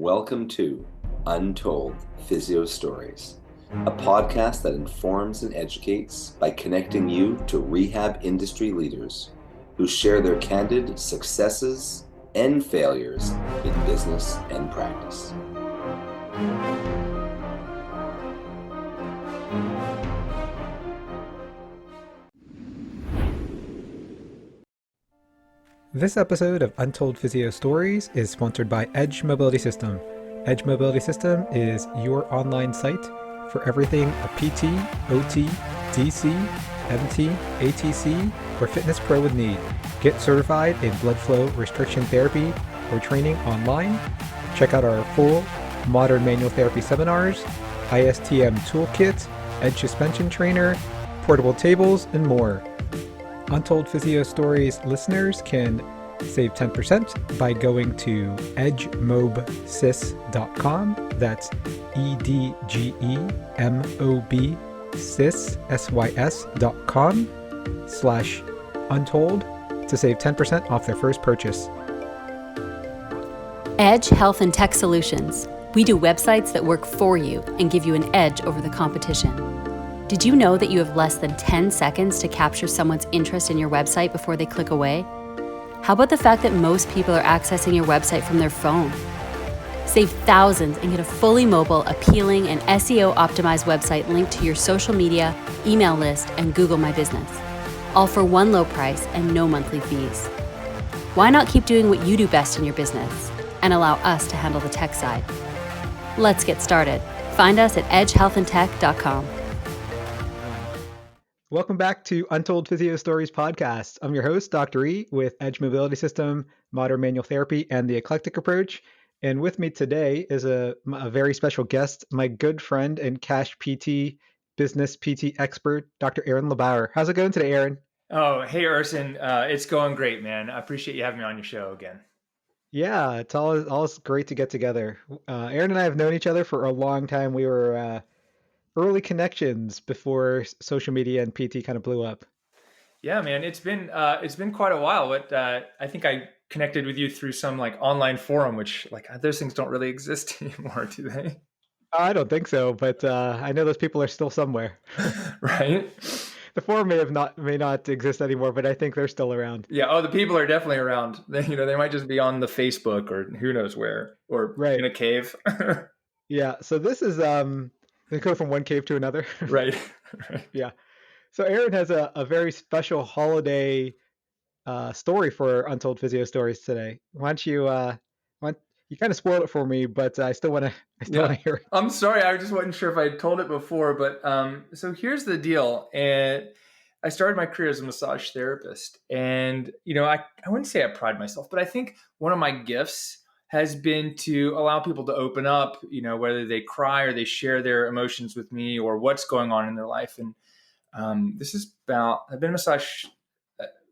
Welcome to Untold Physio Stories, a podcast that informs and educates by connecting you to rehab industry leaders who share their candid successes and failures in business and practice. This episode of Untold Physio Stories is sponsored by Edge Mobility System. Edge Mobility System is your online site for everything a PT, OT, DC, MT, ATC, or fitness pro would need. Get certified in blood flow restriction therapy or training online. Check out our full modern manual therapy seminars, ISTM toolkit, Edge suspension trainer, portable tables, and more. Untold Physio Stories listeners can save 10% by going to edgemobsys.com. That's edgemobsys.com/untold to save 10% off their first purchase. Edge Health and Tech Solutions. We do websites that work for you and give you an edge over the competition. Did you know that you have less than 10 seconds to capture someone's interest in your website before they click away? How about the fact that most people are accessing your website from their phone? Save thousands and get a fully mobile, appealing, and SEO-optimized website linked to your social media, email list, and Google My Business. All for one low price and no monthly fees. Why not keep doing what you do best in your business and allow us to handle the tech side? Let's get started. Find us at edgehealthandtech.com. Welcome back to Untold Physio Stories podcast. I'm your host, Dr. E, with Edge Mobility System, Modern Manual Therapy, and the Eclectic Approach. And with me today is a very special guest, my good friend and cash PT, business PT expert, Dr. Aaron LeBauer. How's it going today, Aaron? Oh, hey, Urson. It's going great, man. I appreciate you having me on your show again. Yeah, it's always great to get together. Aaron and I have known each other for a long time. We were early connections before social media and PT kind of blew up. Yeah, man, it's been quite a while, but I think I connected with you through some like online forum, which like those things don't really exist anymore, do they? I don't think so, but I know those people are still somewhere. Right? The forum may not exist anymore, but I think they're still around. Yeah. Oh, the people are definitely around. They might just be on the Facebook or who knows where, or Right. in a cave. Yeah. So this is they go from one cave to another. Right. Yeah. So Aaron has a very special holiday story for Untold Physio Stories today. Why don't you you kind of spoiled it for me, but I still want to hear it. I'm sorry, I just wasn't sure if I told it before, but so here's the deal. And I started my career as a massage therapist, and I wouldn't say I pride myself, but I think one of my gifts has been to allow people to open up, whether they cry or they share their emotions with me or what's going on in their life. And this is I've been a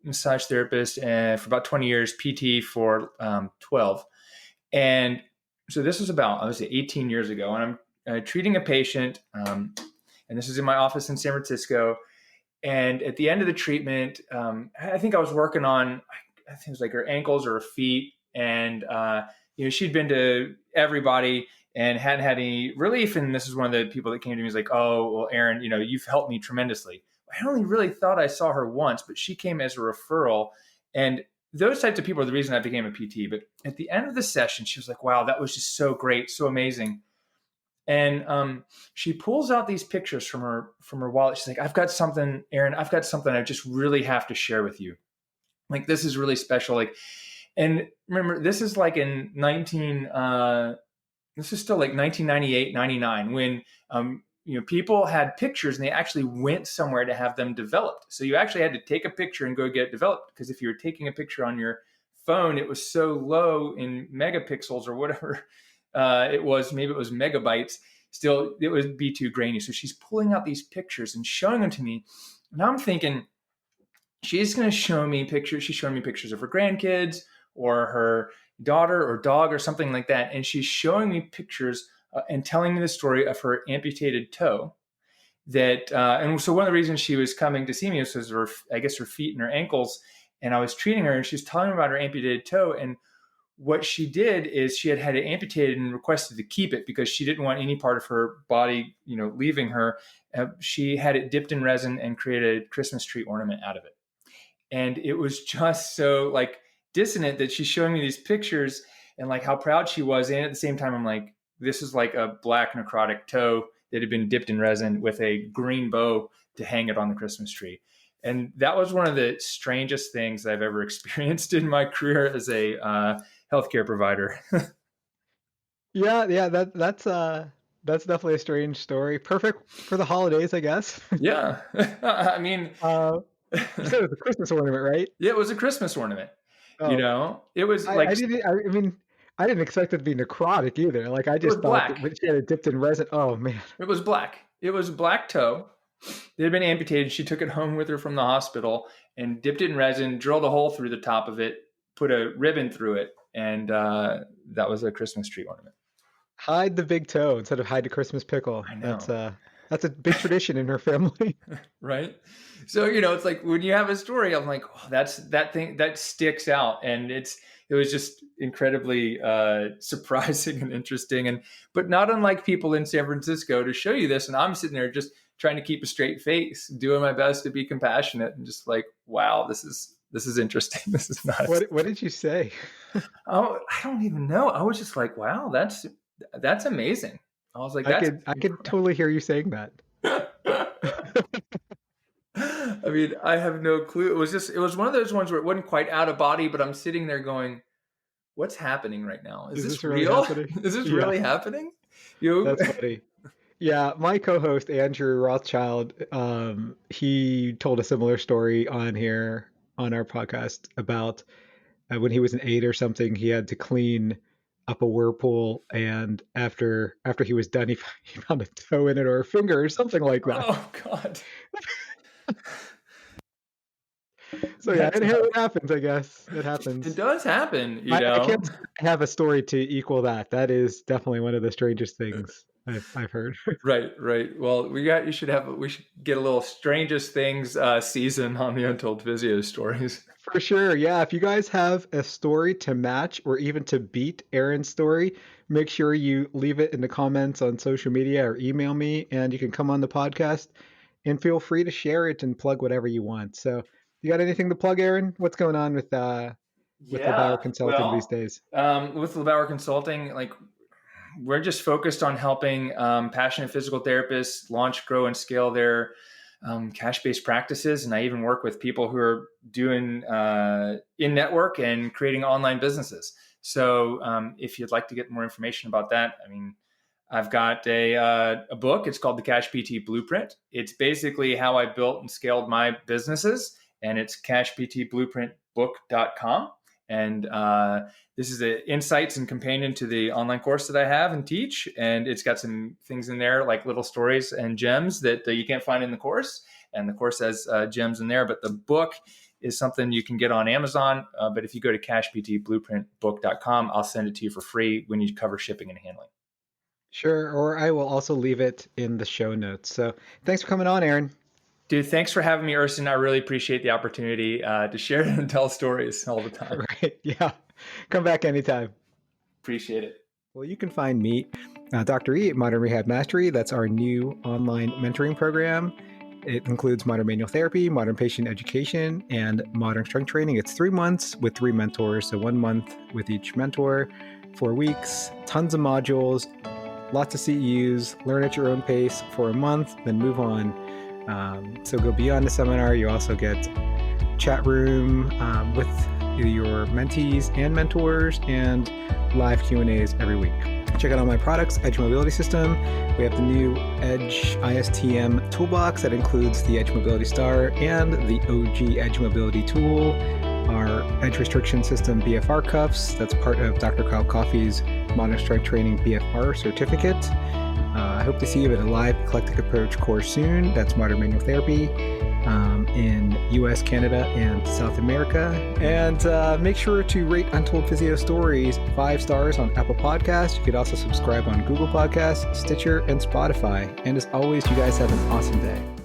massage therapist for about 20 years, PT for 12. And so this was about, I would say 18 years ago, and I'm treating a patient, and this is in my office in San Francisco. And at the end of the treatment, I think I was working on, I think it was like her ankles or her feet. And, she'd been to everybody and hadn't had any relief. And this is one of the people that came to me, was like, oh, well, Aaron, you've helped me tremendously. I only really thought I saw her once, but she came as a referral. And those types of people are the reason I became a PT. But at the end of the session, she was like, wow, that was just so great, so amazing. And she pulls out these pictures from her wallet. She's like, I've got something, Aaron, I just really have to share with you. Like, this is really special. Like, and remember, this is like in this is still like 1998, 99, when, people had pictures and they actually went somewhere to have them developed. So you actually had to take a picture and go get it developed, because if you were taking a picture on your phone, it was so low in megapixels or whatever it was, maybe it was megabytes, still it would be too grainy. So she's pulling out these pictures and showing them to me. And I'm thinking, she's going to show me pictures. She's showing me pictures of her grandkids or her daughter or dog or something like that. And she's showing me pictures and telling me the story of her amputated toe. And so one of the reasons she was coming to see me was her feet and her ankles. And I was treating her, and she's telling me about her amputated toe. And what she did is she had it amputated and requested to keep it because she didn't want any part of her body, leaving her. She had it dipped in resin and created a Christmas tree ornament out of it. And it was just so like dissonant that she's showing me these pictures and like how proud she was. And at the same time, I'm like, this is like a black necrotic toe that had been dipped in resin with a green bow to hang it on the Christmas tree. And that was one of the strangest things that I've ever experienced in my career as a healthcare provider. Yeah, that's definitely a strange story. Perfect for the holidays, I guess. Yeah. I mean, you said it was a Christmas ornament, right? Yeah, it was a Christmas ornament. Oh. It was I didn't expect it to be necrotic either. Like I just thought that when she had it dipped in resin. Oh man. It was black. It was a black toe. It had been amputated. She took it home with her from the hospital and dipped it in resin, drilled a hole through the top of it, put a ribbon through it, and that was a Christmas tree ornament. Hide the big toe instead of hide the Christmas pickle. I know. That's a big tradition in her family. Right. So, it's like when you have a story, I'm like, oh, that thing that sticks out. And it was just incredibly surprising and interesting. But not unlike people in San Francisco to show you this. And I'm sitting there just trying to keep a straight face, doing my best to be compassionate and just like, wow, this is interesting. This is nuts. What did you say? Oh, I don't even know. I was just like, wow, that's amazing. I was like, I could totally hear you saying that. I mean, I have no clue. It was one of those ones where it wasn't quite out of body, but I'm sitting there going, what's happening right now? Is this really real? Happening? Is this really happening? That's funny. Yeah, my co-host Andrew Rothschild, he told a similar story on our podcast about when he was an 8 or something, he had to clean up a whirlpool, and after he was done, he found a toe in it or a finger or something like that. Oh God. So yeah, it happens. I guess it happens. It does happen. I can't have a story to equal that. That is definitely one of the strangest things I've heard. Right. Well, we should get a little strangest things season on the Untold Physio Stories. For sure. Yeah. If you guys have a story to match or even to beat Aaron's story, make sure you leave it in the comments on social media or email me, and you can come on the podcast and feel free to share it and plug whatever you want. So you got anything to plug, Aaron? What's going on with LeBauer Consulting these days? With LeBauer Consulting, like we're just focused on helping passionate physical therapists launch, grow, and scale their cash-based practices. And I even work with people who are doing in-network and creating online businesses. So if you'd like to get more information about that, I mean, I've got a book. It's called The Cash PT Blueprint. It's basically how I built and scaled my businesses, and it's cashptblueprintbook.com. And this is the insights and companion to the online course that I have and teach. And it's got some things in there like little stories and gems that you can't find in the course. And the course has gems in there. But the book is something you can get on Amazon. But if you go to cashptblueprintbook.com, I'll send it to you for free when you cover shipping and handling. Sure. Or I will also leave it in the show notes. So thanks for coming on, Aaron. Dude, thanks for having me, Urson. I really appreciate the opportunity to share and tell stories all the time. Right. Yeah. Come back anytime. Appreciate it. Well, you can find me, Dr. E, at Modern Rehab Mastery. That's our new online mentoring program. It includes modern manual therapy, modern patient education, and modern strength training. It's 3 months with 3 mentors. So 1 month with each mentor, 4 weeks, tons of modules, lots of CEUs, learn at your own pace for a month, then move on. So go beyond the seminar. You also get chat room with your mentees and mentors and live Q&As every week. Check out all my products, Edge Mobility System. We have the new Edge ISTM toolbox that includes the Edge Mobility Star and the OG Edge Mobility tool, our Edge Restriction System BFR cuffs. That's part of Dr. Kyle Coffey's Modern Strength Training BFR certificate. I hope to see you at a live eclectic approach course soon. That's modern manual therapy in US, Canada, and South America. And make sure to rate Untold Physio Stories 5 stars on Apple Podcasts. You could also subscribe on Google Podcasts, Stitcher, and Spotify. And as always, you guys have an awesome day.